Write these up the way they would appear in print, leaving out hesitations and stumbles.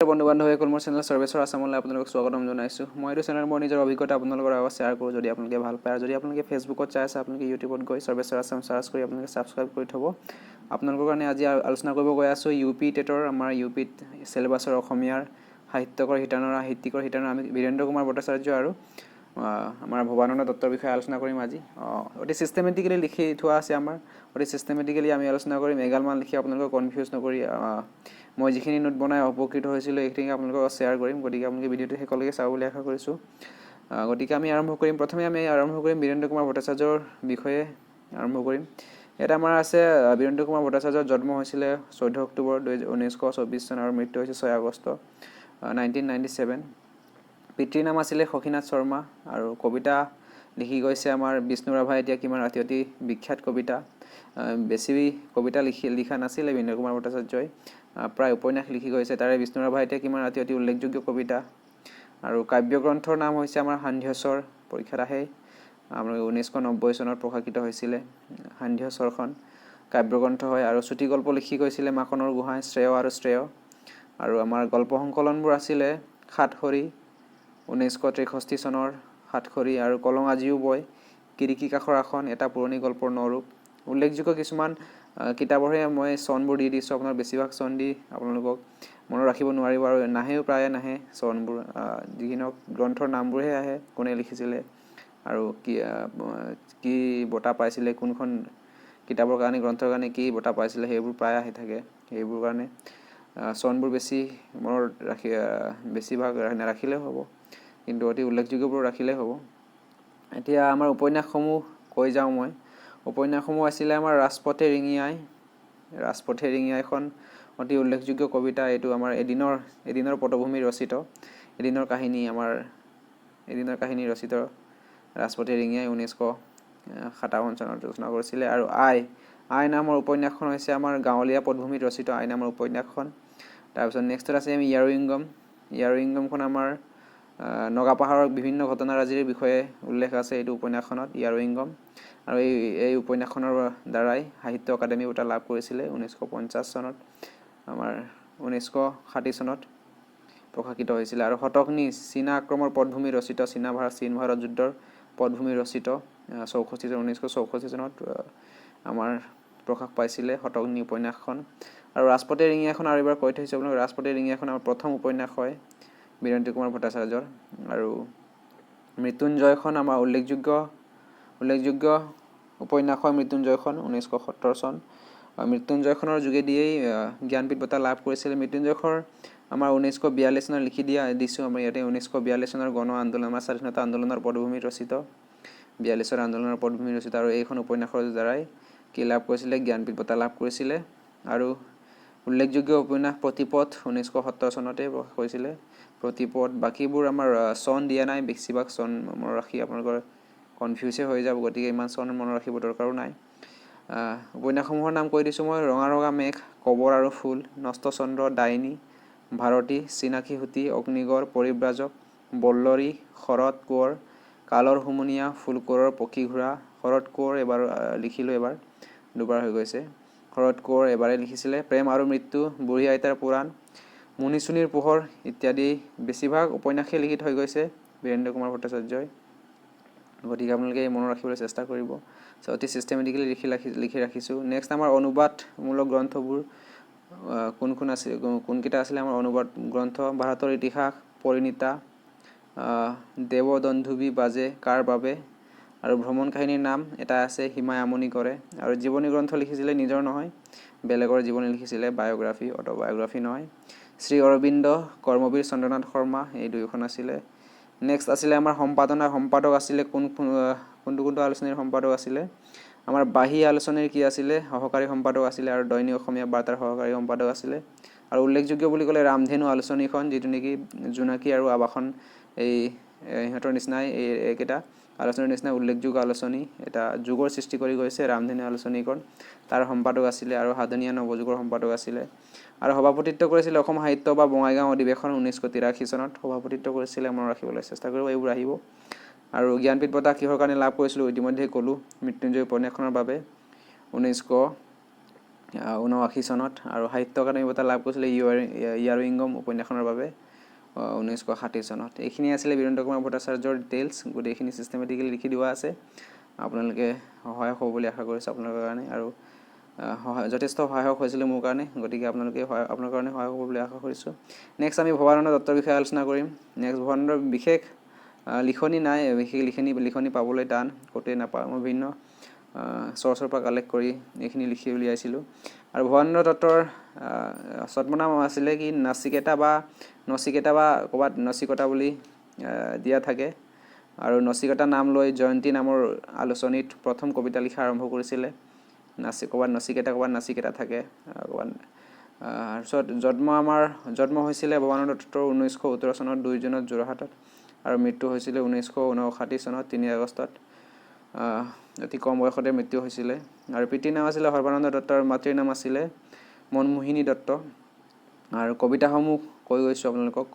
বন্ধু বান্ধৱীসকল মোৰ চেনেল সৰ্বেশ্বৰ আছামলৈ আপোনালোকক স্বাগতম জনাইছোঁ। মই এইটো চেনেল মোৰ নিজৰ অভিজ্ঞতা আপোনালোকৰ আগত শ্বেয়াৰ কৰোঁ। যদি আপোনালোকে ভাল পায় আৰু যদি আপোনালোকে ফেচবুকত চাই আছে, আপোনালোকে ইউটিউবত গৈ সৰ্বেশ্বৰ আছাম চাৰ্চ কৰি আপোনালোকে ছাবস্ক্ৰাইব কৰি থ'ব। আপোনালোকৰ কাৰণে আজি আলোচনা কৰিব গৈ আছোঁ UP টেটৰ আমাৰ UPত চিলেবাছৰ অসমীয়াৰ সাহিত্যকৰ শিতানৰ আমি বীৰেন্দ্ৰ কুমাৰ ভট্টাচাৰ্য আৰু আমাৰ ভৱানন্দ দত্তৰ বিষয়ে আলোচনা কৰিম আজি। অতি চিষ্টেমেটিকেলি লিখি থোৱা আছে আমাৰ, অতি চিষ্টেমেটিকেলি আমি আলোচনা কৰিম। এগালমান লিখি আপোনালোকক কনফিউজ নকৰি মই যিখিনি নোট বনাই উপকৃত হৈছিলোঁ এইখিনি আপোনালোকক শ্বেয়াৰ কৰিম। গতিকে আপোনালোকে ভিডিঅ'টো শেষলৈকে চাব বুলি আশা কৰিছোঁ। গতিকে আমি আৰম্ভ কৰিম। প্ৰথমে আমি আৰম্ভ কৰিম বীৰেন্দ্ৰ কুমাৰ ভট্টাচাৰ্যৰ বিষয়ে আৰম্ভ কৰিম। ইয়াত আমাৰ আছে বীৰেন্দ্ৰ কুমাৰ ভট্টাচাৰ্যৰ জন্ম হৈছিলে 14 অক্টোবৰ 1924 চন আৰু মৃত্যু হৈছে 6 আগষ্ট 1997। পিতৃৰ নাম আছিলে সখীনাথ শৰ্মা আৰু কবিতা লিখি গৈছে আমাৰ বিষ্ণু ৰাভাই এতিয়া কিমান ৰাতি অতি বিখ্যাত কবিতা। বেছি কবিতা লিখা নাছিলে বীৰেন্দ্ৰ কুমাৰ ভট্টাচাৰ্যই, প্ৰায় উপন্যাস লিখি গৈছে। তাৰে বিষ্ণু ৰাভা এতিয়া কিমান ৰাতি অতি উল্লেখযোগ্য কবিতা। আৰু কাব্যগ্ৰন্থৰ নাম হৈছে আমাৰ সান্ধ্যস্বৰ, পৰীক্ষাত আহে। আমাৰ 1990 চনত প্ৰকাশিত হৈছিলে সান্ধ্যস্বৰখন কাব্যগ্ৰন্থ হয়। আৰু চুটিগল্প লিখি গৈছিলে মাখনৰ গোহাঁই, শ্ৰেয় আৰু শ্ৰেয়। আৰু আমাৰ গল্প সংকলনবোৰ আছিলে সাতসৰী 1963 চনৰ সাতসৰী আৰু কলং আজিও বয়, কিৰিকী কাষৰ আসন, এটা পুৰণি গল্পৰ নৰূপ। উল্লেখযোগ্য কিছুমান কিতাপৰহে মই চনবোৰ দি দিছোঁ। আপোনাৰ বেছিভাগ চন দি আপোনালোকক মনত ৰাখিব নোৱাৰিব আৰু নাহেও, প্ৰায়ে নাহে চনবোৰ। যিখিনি গ্ৰন্থৰ নামবোৰহে আহে, কোনে লিখিছিলে আৰু কি বঁটা পাইছিলে, কোনখন কিতাপৰ কাৰণে গ্ৰন্থৰ কাৰণে কি বঁটা পাইছিলে, সেইবোৰ প্ৰায় আহি থাকে। সেইবোৰ কাৰণে চনবোৰ বেছি মনত বেছিভাগ নাৰাখিলেও হ'ব, কিন্তু অতি উল্লেখযোগ্যবোৰ ৰাখিলেই হ'ব। এতিয়া আমাৰ উপন্যাসসমূহ কৈ যাওঁ মই। উপন্যাসসমূহ আছিলে আমাৰ ৰাজপথে ৰিঙিয়াই। ৰাজপথে ৰিঙিয়াইখন অতি উল্লেখযোগ্য কবিতা। এইটো আমাৰ এদিনৰ পটভূমি ৰচিত, এদিনৰ কাহিনী ৰচিত ৰাজপথে ৰিঙিয়াই 1957 চনত ৰচনা কৰিছিলে। আৰু আই নামৰ উপন্যাসখন হৈছে আমাৰ গাঁৱলীয়া পটভূমিত ৰচিত আই নামৰ উপন্যাসখন। তাৰপিছত নেক্সটত আছে আমি ইয়াৰুইংগমখন আমাৰ নগাপাহাৰৰ বিভিন্ন ঘটনাৰাজিৰ বিষয়ে উল্লেখ আছে এইটো উপন্যাসখনত, ইয়াৰুইংগম। আৰু এই উপন্যাসখনৰ দ্বাৰাই সাহিত্য একাডেমী বঁটা লাভ কৰিছিলে 1950 চনত, আমাৰ 1960 চনত প্ৰকাশিত হৈছিলে। আৰু শতঘ্নী চীনা আক্ৰমণৰ পটভূমি ৰচিত, চীন ভাৰত যুদ্ধৰ পটভূমি ৰচিত 1964 চনত আমাৰ প্ৰকাশ পাইছিলে শতঘ্নী উপন্যাসখন। আৰু ৰাজপথে ৰিঙিয়াইখন আৰু এবাৰ কৈ থৈছোঁ আপোনালোক, ৰাজপথে ৰিঙিয়াইখন আমাৰ প্ৰথম উপন্যাস হয় বীৰেন্দ্ৰ কুমাৰ ভট্টাচাৰ্যৰ। আৰু মৃত্যুঞ্জয়খন আমাৰ উল্লেখযোগ্য উপন্যাস হয় মৃত্যুঞ্জয়খন 1970 চন। মৃত্যুঞ্জয়খনৰ যোগেদিয়েই জ্ঞানপীঠ বঁটা লাভ কৰিছিলে। মৃত্যুঞ্জয়খন আমাৰ 1942 চনত লিখি দিছোঁ আমাৰ ইয়াতে। 1942 চনৰ গণ আন্দোলন, আমাৰ স্বাধীনতা আন্দোলনৰ পটভূমিত ৰচিত, 42 আন্দোলনৰ পটভূমিত ৰচিত। আৰু এইখন উপন্যাসৰ দ্বাৰাই কি লাভ কৰিছিলে, জ্ঞানপীঠ বঁটা লাভ কৰিছিলে। আৰু উল্লেখযোগ্য উপন্যাস প্ৰতিপদ 1970 চনতে প্ৰকাশ কৰিছিলে প্ৰতিপদ। বাকীবোৰ আমাৰ চন দিয়া নাই, বেছিভাগ চন মনত ৰাখি আপোনালোকৰ কনফিউজে হৈ যাব, গতিকে ইমান চন মনত ৰাখিব দৰকাৰো নাই। উপন্যাসসমূহৰ নাম কৈ দিছোঁ মই। ৰঙা ৰঙা মেঘ, কবৰ আৰু ফুল, নষ্টচন্দ্ৰ, ডাইনী, ভাৰতী, চিনাকী সুঁতি, অগ্নিগড়, পৰিব্ৰাজক, বল্লৰী, শৰৎ কোঁৱৰ, কালৰ হুমুনিয়া, ফুল কোঁৱৰৰ পক্ষী ঘোঁৰা। শৰৎ কোঁৱৰ এবাৰ লিখিলোঁ, এবাৰ দুবাৰ হৈ গৈছে। শৰৎ কোঁৱৰ এবাৰেই লিখিছিলে। প্ৰেম আৰু মৃত্যু, বুঢ়ী আইতাৰ পুৰাণ, মুনিচুনিৰ পোহৰ ইত্যাদি বেছিভাগ উপন্যাসেই লিখি থৈ গৈছে বীৰেন্দ্ৰ কুমাৰ ভট্টাচাৰ্যই। গতিকে আপোনালোকে মনত ৰাখিবলৈ চেষ্টা কৰিব। অতি চিষ্টেমেটিকেলি লিখি ৰাখিছোঁ। নেক্সট আমাৰ অনুবাদমূলক গ্ৰন্থবোৰ কোনকেইটা আছিলে আমাৰ অনুবাদ গ্ৰন্থ। ভাৰতৰ ইতিহাস, পৰিণীতা, দেৱদন্ধুবি বাজে কাৰ বাবে, আৰু ভ্ৰমণ কাহিনীৰ নাম এটা আছে সীমাই আমনি কৰে। আৰু জীৱনী গ্ৰন্থ লিখিছিলে, নিজৰ নহয়, বেলেগৰ জীৱনী লিখিছিলে, বায়'গ্ৰাফী, অট'বায়'গ্ৰাফী নহয়। শ্ৰী অৰবিন্দ, কৰ্মবীৰ চন্দ্ৰনাথ শৰ্মা, এই দুয়োখন আছিলে। নেক্সট আছিলে আমাৰ সম্পাদক আছিলে কোনটো আলোচনীৰ সম্পাদক আছিলে আমাৰ বাহী আলোচনীৰ কি আছিলে, সহকাৰী সম্পাদক আছিলে। আৰু দৈনিক অসমীয়া বাৰ্তাৰ সহকাৰী সম্পাদক আছিলে। আৰু উল্লেখযোগ্য বুলি ক'লে ৰামধেনু আলোচনীখন, যিটো নেকি জোনাকী আৰু আৱাসন ইহঁতৰ নিচিনাই, এইকেইটা আলোচনীৰ নিচিনা উল্লেখযোগ্য আলোচনী, এটা যুগৰ সৃষ্টি কৰি গৈছে ৰামধেনু আলোচনীখন, তাৰ সম্পাদক আছিলে। আৰু সাধনীয়া নৱযুগৰ সম্পাদক আছিলে। আৰু সভাপতিত্ব কৰিছিলে অসম সাহিত্য বা বঙাইগাঁও অধিৱেশন 1983 চনত সভাপতিত্ব কৰিছিলে, মনত ৰাখিবলৈ চেষ্টা কৰিব, এইবোৰ আহিব। আৰু জ্ঞানপীঠ বঁটা কিহৰ কাৰণে লাভ কৰিছিলোঁ ইতিমধ্যে ক'লোঁ, মৃত্যুঞ্জয় উপন্যাসখনৰ বাবে 1979 চনত আৰু সাহিত্য একাডেমী বঁটা লাভ কৰিছিলে ইয়াৰুইংগম উপন্যাসখনৰ বাবে 1960 চনত। এইখিনি আছিলে বীৰেন্দ্ৰ কুমাৰ ভট্টাচাৰ্যৰ ডিটেইলছ। গোটেইখিনি চিষ্টেমেটিকেলি লিখি দিয়া আছে। আপোনালোকে সহায়ক হ'ব বুলি আশা কৰিছোঁ আপোনালোকৰ কাৰণে, আৰু যথেষ্ট সহায়ক হৈছিলে মোৰ কাৰণে, গতিকে আপোনাৰ কাৰণে সহায়ক হ'ব বুলি আশা কৰিছোঁ। নেক্সট আমি ভবানন্দ দত্তৰ বিষয়ে আলোচনা কৰিম। নেক্সট ভবানন্দৰ বিশেষ লিখনি নাই, বিশেষ লিখনি পাবলৈ টান, ক'তোৱে নাপাওঁ। মই বিভিন্ন চৰ্চৰ পৰা কালেক্ট কৰি এইখিনি লিখি উলিয়াইছিলোঁ। আৰু ভবানন্দ দত্তৰ ছদ্মনাম আছিলে কি নাচিকেতা বা ক'ৰবাত নচিকতা বুলি দিয়া থাকে। আৰু নচিকতা নাম লৈ জয়ন্তী নামৰ আলোচনীত প্ৰথম কবিতা লিখা আৰম্ভ কৰিছিলে। ক'ৰবাত নচিকেতা ক'ৰবাত নাচিকেতা থাকে ক'ৰবাত। তাৰপিছত জন্ম হৈছিলে ভবানন্দ দত্তৰ 1917 চনত 2 জুনত যোৰহাটত, আৰু মৃত্যু হৈছিলে 1959 চনত 3 আগষ্টত। অতি কম বয়সতে মৃত্যু হৈছিলে। আৰু পিতৃৰ নাম আছিলে সৰ্বানন্দ দত্ত আৰু মাতৃৰ নাম আছিলে মনমোহিনী দত্ত। আৰু কবিতাসমূহ কৈ গৈছোঁ আপোনালোকক।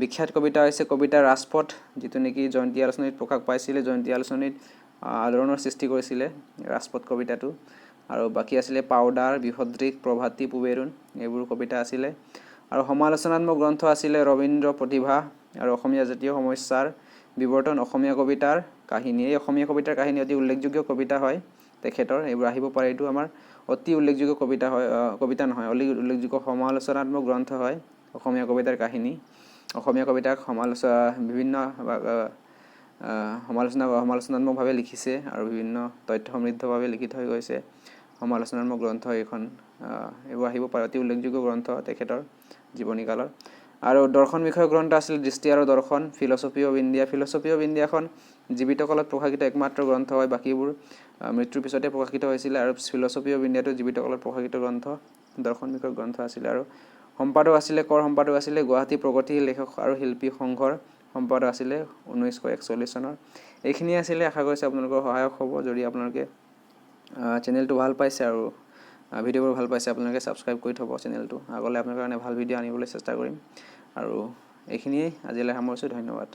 বিখ্যাত কবিতা হৈছে কবিতা ৰাজপথ, যিটো নেকি জয়ন্তী আলোচনীত প্ৰকাশ পাইছিলে। জয়ন্তী আলোচনীত আলোড়নৰ সৃষ্টি কৰিছিলে ৰাজপথ কবিতাটো। আৰু বাকী আছিলে পাউডাৰ, বৃহদ্ৰিক, প্ৰভাতী, পুবেৰুণ, এইবোৰ কবিতা আছিলে। আৰু সমালোচনাত্মক গ্ৰন্থ আছিলে ৰবীন্দ্ৰ প্ৰতিভা আৰু অসমীয়া জাতীয় সমস্যাৰ বিৱৰ্তন, অসমীয়া কবিতাৰ কাহিনী। এই অসমীয়া কবিতাৰ কাহিনী অতি উল্লেখযোগ্য কবিতা হয় তেখেতৰ। এইবোৰ আহিব পাৰে। এইটো আমাৰ অতি উল্লেখযোগ্য কবিতা হয়, কবিতা নহয়, উল্লেখযোগ্য সমালোচনাত্মক গ্ৰন্থ হয় অসমীয়া কবিতাৰ কাহিনী। অসমীয়া কবিতাক বিভিন্ন সমালোচনাত্মকভাৱে লিখিছে আৰু বিভিন্ন তথ্য সমৃদ্ধভাৱে লিখি থৈ গৈছে। সমালোচনাত্মক গ্ৰন্থ এইখন। এইবোৰ আহিব পাৰে। অতি উল্লেখযোগ্য গ্ৰন্থ তেখেতৰ জীৱনীকালৰ। আৰু দৰ্শন বিষয়ক গ্ৰন্থ আছিল দৃষ্টি আৰু দৰ্শন, philosophy of India. Philosophy of ইণ্ডিয়াখন জীৱিত কালত প্ৰকাশিত একমাত্ৰ গ্ৰন্থ হয়, বাকীবোৰ মৃত্যুৰ পিছতে প্ৰকাশিত হৈছিলে। আৰু ফিলচফি অৱ ইণ্ডিয়াটো জীৱিত কালত প্ৰকাশিত গ্ৰন্থ, দৰ্শন বিষয়ক গ্ৰন্থ আছিলে। আৰু সম্পাদক আছিলে গুৱাহাটী প্ৰগতি লেখক আৰু শিল্পী সংঘৰ সম্পাদক আছিলে 1941 চনৰ। এইখিনি আছিলে। আশা কৰিছোঁ আপোনালোকৰ সহায়ক হ'ব। যদি আপোনালোকে চেনেলটো ভাল পাইছে আৰু ভিডিঅ'বোৰ ভাল পাইছে, আপোনালোকে ছাবস্ক্ৰাইব কৰি থ'ব চেনেলটো। আগলৈ আপোনাৰ কাৰণে ভাল ভিডিঅ' আনিবলৈ চেষ্টা কৰিম। আৰু এইখিনিয়েই আজিলৈ সামৰিছোঁ। ধন্যবাদ।